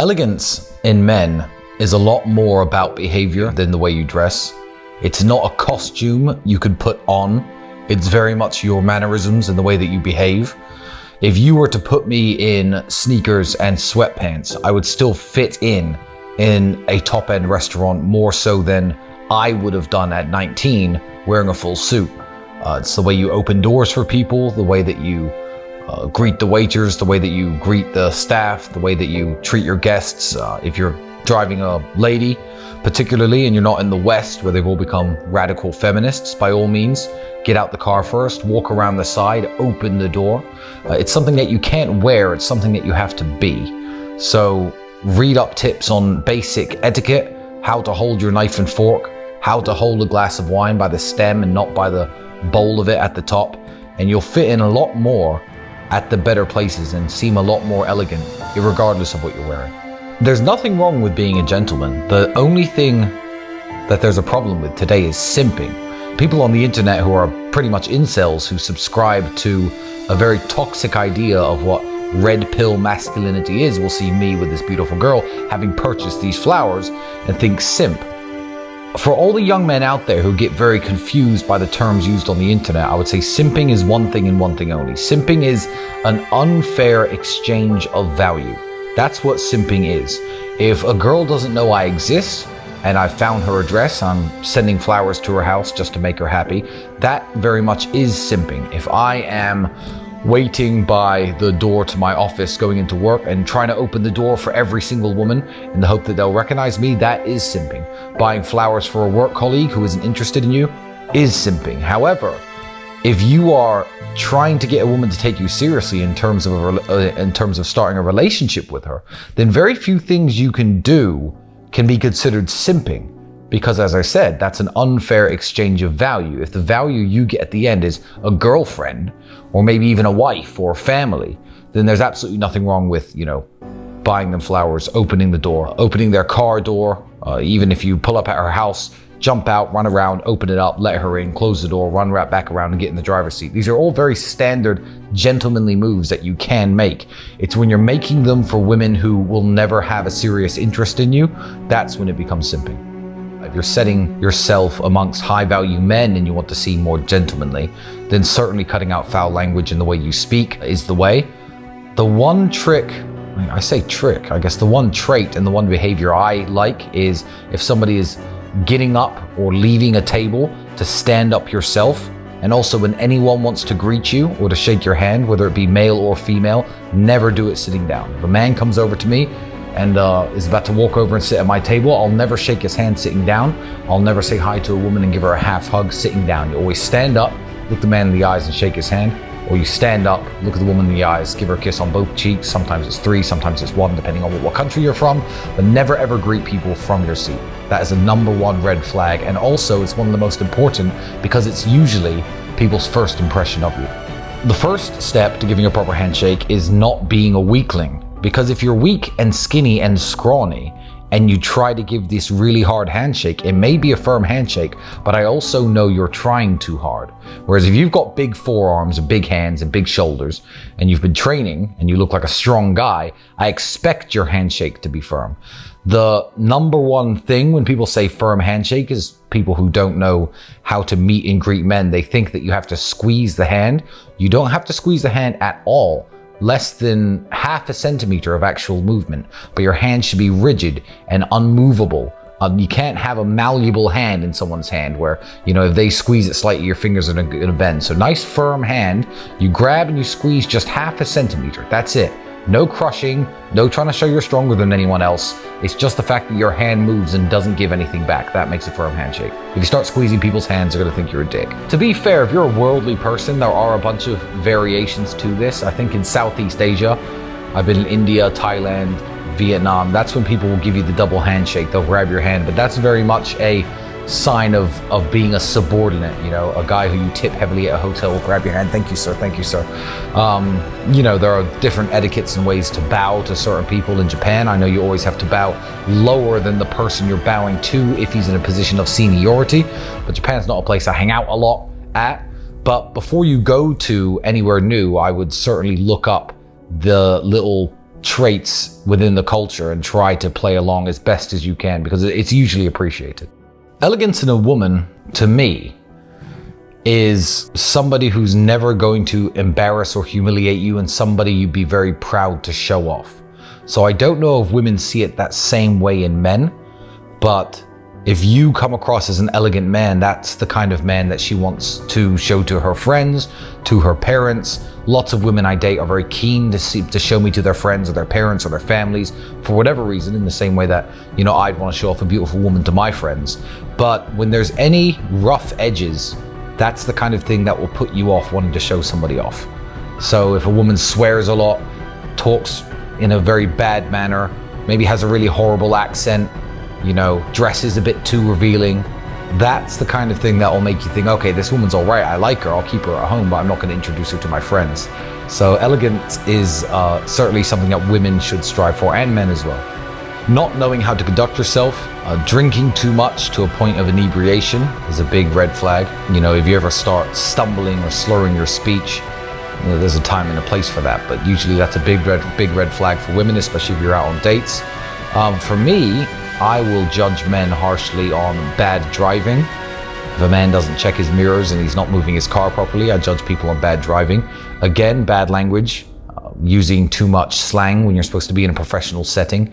Elegance in men is a lot more about behavior than the way you dress. It's not a costume you could put on. It's very much your mannerisms and the way that you behave. If you were to put me in sneakers and sweatpants, I would still fit in a top-end restaurant more so than I would have done at 19 wearing a full suit. It's the way you open doors for people, the way that you greet the waiters, the way that you greet the staff, the way that you treat your guests. If you're driving a lady, particularly, and you're not in the West where they've all become radical feminists, by all means, get out the car first, walk around the side, open the door. It's something that you can't wear, it's something that you have to be. So read up tips on basic etiquette, how to hold your knife and fork, how to hold a glass of wine by the stem and not by the bowl of it at the top, and you'll fit in a lot more at the better places and seem a lot more elegant, regardless of what you're wearing. There's nothing wrong with being a gentleman. The only thing that there's a problem with today is simping. People on the internet who are pretty much incels, who subscribe to a very toxic idea of what red pill masculinity is, will see me with this beautiful girl having purchased these flowers and think simp. For all the young men out there who get very confused by the terms used on the internet, I would say simping is one thing and one thing only. Simping is an unfair exchange of value. That's what simping is. If a girl doesn't know I exist and I found her address, I'm sending flowers to her house just to make her happy, that very much is simping. If I am waiting by the door to my office going into work and trying to open the door for every single woman in the hope that they'll recognize me, that is simping. Buying flowers for a work colleague who isn't interested in you is simping. However, if you are trying to get a woman to take you seriously in terms of starting a relationship with her, then very few things you can do can be considered simping. Because as I said, that's an unfair exchange of value. If the value you get at the end is a girlfriend, or maybe even a wife or family, then there's absolutely nothing wrong with, buying them flowers, opening the door, opening their car door. Even if you pull up at her house, jump out, run around, open it up, let her in, close the door, run right back around and get in the driver's seat. These are all very standard gentlemanly moves that you can make. It's when you're making them for women who will never have a serious interest in you, that's when it becomes simping. If you're setting yourself amongst high-value men and you want to seem more gentlemanly, then certainly cutting out foul language in the way you speak is the way. The one trick, I say trick, I guess the one trait and the one behavior I like is if somebody is getting up or leaving a table, to stand up yourself. And also when anyone wants to greet you or to shake your hand, whether it be male or female, never do it sitting down. If a man comes over to me and is about to walk over and sit at my table, I'll never shake his hand sitting down. I'll never say hi to a woman and give her a half hug sitting down. You always stand up, look the man in the eyes and shake his hand, or you stand up, look at the woman in the eyes, give her a kiss on both cheeks. Sometimes it's 3, sometimes it's 1, depending on what country you're from, but never ever greet people from your seat. That is a #1 red flag, and also it's one of the most important because it's usually people's first impression of you. The first step to giving a proper handshake is not being a weakling. Because if you're weak and skinny and scrawny and you try to give this really hard handshake, it may be a firm handshake, but I also know you're trying too hard. Whereas if you've got big forearms and big hands and big shoulders and you've been training and you look like a strong guy, I expect your handshake to be firm. The #1 thing when people say firm handshake is people who don't know how to meet and greet men. They think that you have to squeeze the hand. You don't have to squeeze the hand at all. Less than half a centimeter of actual movement, but your hand should be rigid and unmovable. You can't have a malleable hand in someone's hand where, if they squeeze it slightly, your fingers are gonna bend. So nice firm hand, you grab and you squeeze just half a centimeter. That's it. No crushing, no trying to show you're stronger than anyone else. It's just the fact that your hand moves and doesn't give anything back. That makes a firm handshake. If you start squeezing people's hands, they're gonna think you're a dick. To be fair, if you're a worldly person, there are a bunch of variations to this. I think in Southeast Asia, I've been in India, Thailand, Vietnam, that's when people will give you the double handshake. They'll grab your hand, but that's very much a sign of being a subordinate. A guy who you tip heavily at a hotel will grab your hand. Thank you, sir. Thank you, sir. There are different etiquettes and ways to bow to certain people in Japan. I know you always have to bow lower than the person you're bowing to if he's in a position of seniority, but Japan's not a place I hang out a lot at. But before you go to anywhere new, I would certainly look up the little traits within the culture and try to play along as best as you can, because it's usually appreciated. Elegance in a woman, to me, is somebody who's never going to embarrass or humiliate you, and somebody you'd be very proud to show off. So I don't know if women see it that same way in men, but if you come across as an elegant man, that's the kind of man that she wants to show to her friends, to her parents. Lots of women I date are very keen to show me to their friends or their parents or their families for whatever reason, in the same way that, you know, I'd want to show off a beautiful woman to my friends. But when there's any rough edges, that's the kind of thing that will put you off wanting to show somebody off. So if a woman swears a lot, talks in a very bad manner, maybe has a really horrible accent, you know, dresses a bit too revealing, that's the kind of thing that will make you think, okay, this woman's all right, I like her, I'll keep her at home, but I'm not going to introduce her to my friends. So elegance is certainly something that women should strive for, and men as well. Not knowing how to conduct yourself, drinking too much to a point of inebriation is a big red flag. You know, if you ever start stumbling or slurring your speech, you know, there's a time and a place for that, but usually that's a big red flag for women, especially if you're out on dates. For me, I will judge men harshly on bad driving. If a man doesn't check his mirrors and he's not moving his car properly, I judge people on bad driving. Again, bad language, using too much slang when you're supposed to be in a professional setting.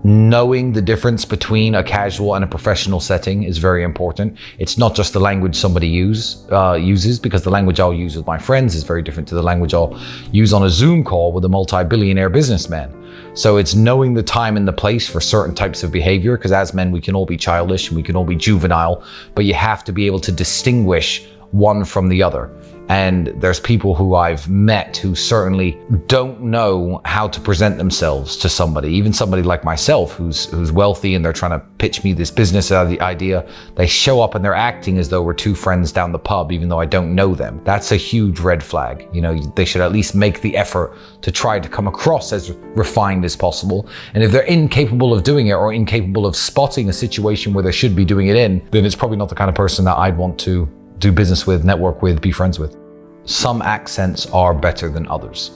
Knowing the difference between a casual and a professional setting is very important. It's not just the language somebody uses, because the language I'll use with my friends is very different to the language I'll use on a Zoom call with a multi-billionaire businessman. So it's knowing the time and the place for certain types of behavior, because as men, we can all be childish and we can all be juvenile, but you have to be able to distinguish one from the other. And there's people who I've met who certainly don't know how to present themselves to somebody, even somebody like myself who's wealthy and they're trying to pitch me this business idea. They show up and they're acting as though we're two friends down the pub, even though I don't know them. That's a huge red flag. You know, they should at least make the effort to try to come across as refined as possible. And if they're incapable of doing it, or incapable of spotting a situation where they should be doing it in, then it's probably not the kind of person that I'd want to do business with, network with, be friends with. Some accents are better than others,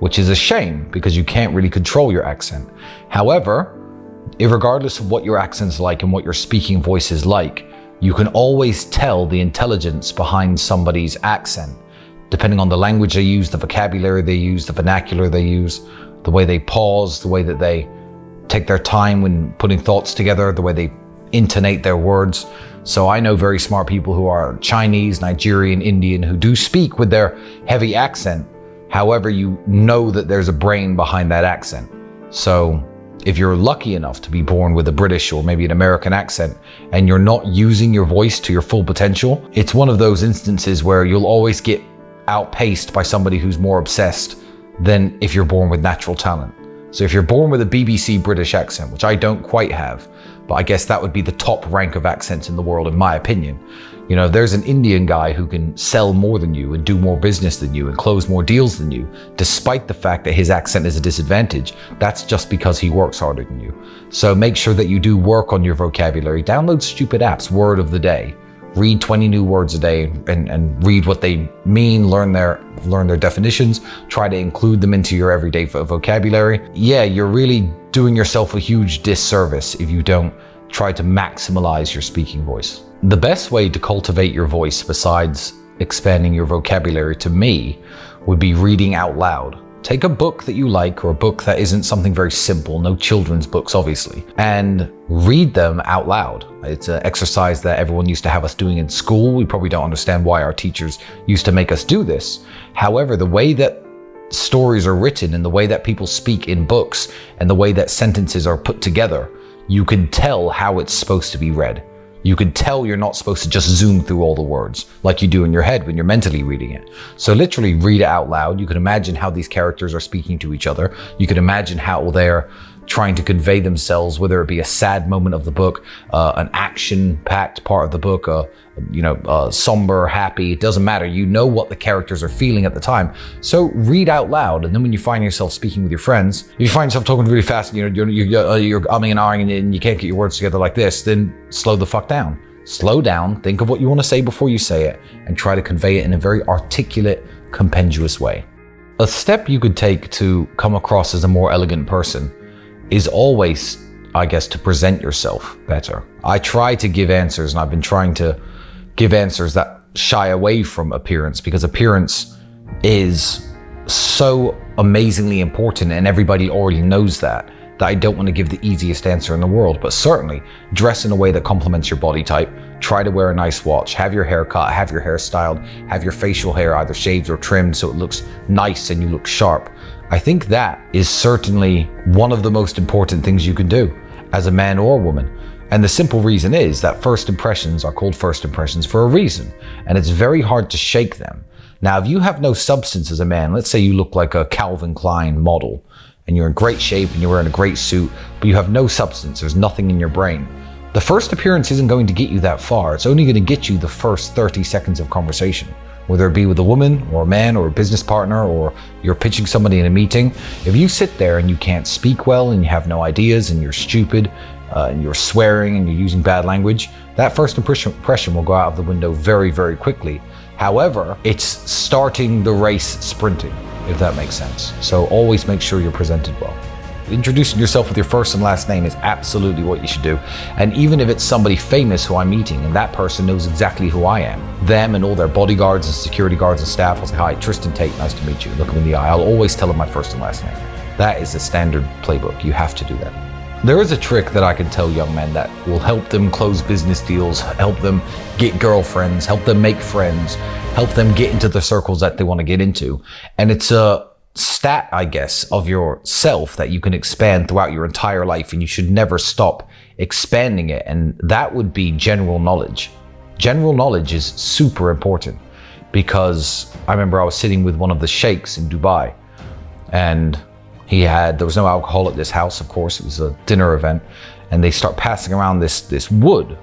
which is a shame because you can't really control your accent. However, regardless of what your accent's like and what your speaking voice is like, you can always tell the intelligence behind somebody's accent, depending on the language they use, the vocabulary they use, the vernacular they use, the way they pause, the way that they take their time when putting thoughts together, the way they intonate their words. So I know very smart people who are Chinese, Nigerian, Indian, who do speak with their heavy accent. However, you know that there's a brain behind that accent. So if you're lucky enough to be born with a British or maybe an American accent and you're not using your voice to your full potential, it's one of those instances where you'll always get outpaced by somebody who's more obsessed than if you're born with natural talent. So if you're born with a BBC British accent, which I don't quite have, but I guess that would be the top rank of accents in the world, in my opinion. You know, if there's an Indian guy who can sell more than you and do more business than you and close more deals than you, despite the fact that his accent is a disadvantage, that's just because he works harder than you. So make sure that you do work on your vocabulary. Download stupid apps, word of the day. Read 20 new words a day and read what they mean, learn their definitions, try to include them into your everyday vocabulary. Yeah, you're really doing yourself a huge disservice if you don't try to maximize your speaking voice. The best way to cultivate your voice, besides expanding your vocabulary, to me, would be reading out loud. Take a book that you like, or a book that isn't something very simple, no children's books obviously, and read them out loud. It's an exercise that everyone used to have us doing in school. We probably don't understand why our teachers used to make us do this. However, the way that stories are written and the way that people speak in books and the way that sentences are put together, you can tell how it's supposed to be read. You can tell you're not supposed to just zoom through all the words like you do in your head when you're mentally reading it. So literally read it out loud. You can imagine how these characters are speaking to each other. You can imagine how they're trying to convey themselves, whether it be a sad moment of the book, an action-packed part of the book, somber, happy, it doesn't matter. You know what the characters are feeling at the time. So read out loud, and then when you find yourself speaking with your friends, if you find yourself talking really fast, you're umming and ahhing and you can't get your words together like this, then slow the fuck down. Slow down, think of what you want to say before you say it, and try to convey it in a very articulate, compendious way. A step you could take to come across as a more elegant person is always, I guess, to present yourself better. I try to give answers, and I've been trying to give answers that shy away from appearance, because appearance is so amazingly important and everybody already knows that I don't want to give the easiest answer in the world. But certainly dress in a way that complements your body type. Try to wear a nice watch, have your hair cut, have your hair styled, have your facial hair either shaved or trimmed so it looks nice and you look sharp. I think that is certainly one of the most important things you can do as a man or a woman. And the simple reason is that first impressions are called first impressions for a reason, and it's very hard to shake them. Now, if you have no substance as a man, let's say you look like a Calvin Klein model, and you're in great shape and you're wearing a great suit, but you have no substance, there's nothing in your brain. The first appearance isn't going to get you that far. It's only going to get you the first 30 seconds of conversation, whether it be with a woman or a man or a business partner, or you're pitching somebody in a meeting. If you sit there and you can't speak well and you have no ideas and you're stupid and you're swearing and you're using bad language, that first impression will go out of the window very, very quickly. However, it's starting the race sprinting, if that makes sense. So always make sure you're presented well. Introducing yourself with your first and last name is absolutely what you should do. And even if it's somebody famous who I'm meeting and that person knows exactly who I am, them and all their bodyguards and security guards and staff will say, "Hi, Tristan Tate, nice to meet you." Look them in the eye. I'll always tell them my first and last name. That is the standard playbook. You have to do that. There is a trick that I can tell young men that will help them close business deals, help them get girlfriends, help them make friends, help them get into the circles that they want to get into. And it's a stat, I guess, of yourself that you can expand throughout your entire life, and you should never stop expanding it. And that would be general knowledge. General knowledge is super important, because I remember I was sitting with one of the sheikhs in Dubai, and there was no alcohol at this house, of course, it was a dinner event, and they start passing around this wood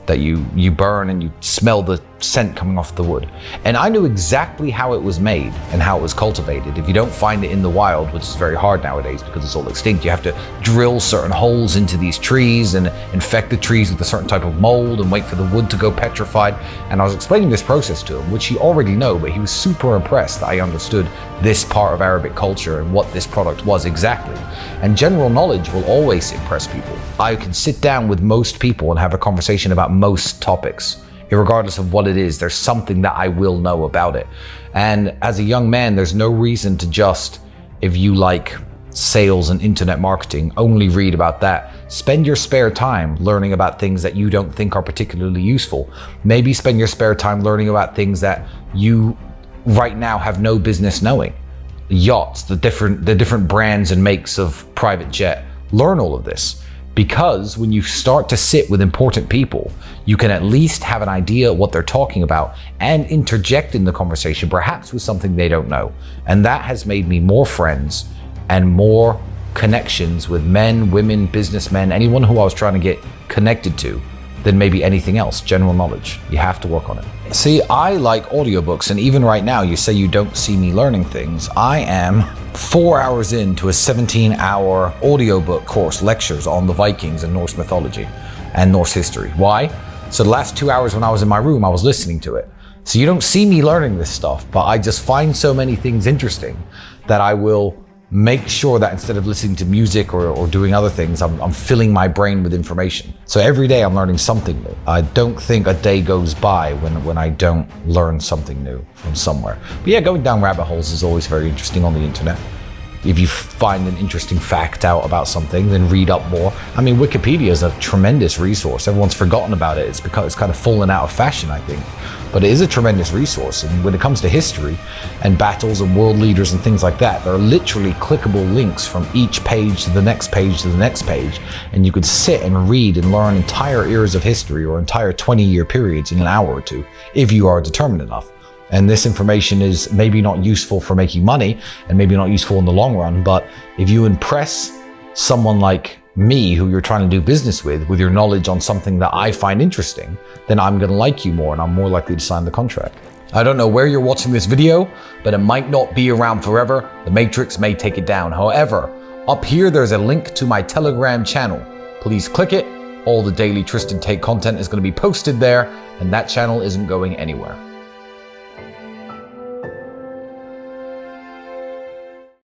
that you burn, and you smell the scent coming off the wood. And I knew exactly how it was made and how it was cultivated. If you don't find it in the wild, which is very hard nowadays because it's all extinct, you have to drill certain holes into these trees and infect the trees with a certain type of mold and wait for the wood to go petrified. And I was explaining this process to him, which he already knew, but he was super impressed that I understood this part of Arabic culture and what this product was exactly. And general knowledge will always impress people. I can sit down with most people and have a conversation about most topics. Regardless of what it is, there's something that I will know about it. And as a young man, there's no reason to just, if you like sales and internet marketing, only read about that. Spend your spare time learning about things that you don't think are particularly useful. Maybe spend your spare time learning about things that you right now have no business knowing. Yachts, the different brands and makes of private jet. Learn all of this. Because when you start to sit with important people, you can at least have an idea what they're talking about and interject in the conversation, perhaps with something they don't know. And that has made me more friends and more connections with men, women, businessmen, anyone who I was trying to get connected to, than maybe anything else. General knowledge. You have to work on it. See, I like audiobooks, and even right now, you say you don't see me learning things. I am 4 hours into a 17-hour audiobook course, lectures on the Vikings and Norse mythology and Norse history. Why? So the last 2 hours when I was in my room, I was listening to it. So you don't see me learning this stuff, but I just find so many things interesting that I will make sure that instead of listening to music or doing other things, I'm filling my brain with information. So every day I'm learning something new. I don't think a day goes by when I don't learn something new from somewhere. But yeah, going down rabbit holes is always very interesting on the internet. If you find an interesting fact out about something, then read up more. I mean, Wikipedia is a tremendous resource. Everyone's forgotten about it. It's because it's kind of fallen out of fashion, I think. But it is a tremendous resource. And when it comes to history and battles and world leaders and things like that, there are literally clickable links from each page to the next page to the next page. And you could sit and read and learn entire eras of history or entire 20-year periods in an hour or two, if you are determined enough. And this information is maybe not useful for making money and maybe not useful in the long run, but if you impress someone like me who you're trying to do business with your knowledge on something that I find interesting, then I'm going to like you more and I'm more likely to sign the contract. I don't know where you're watching this video, but it might not be around forever. The Matrix may take it down. However, up here there's a link to my Telegram channel. Please click it. All the daily Tristan Tate content is going to be posted there, and that channel isn't going anywhere.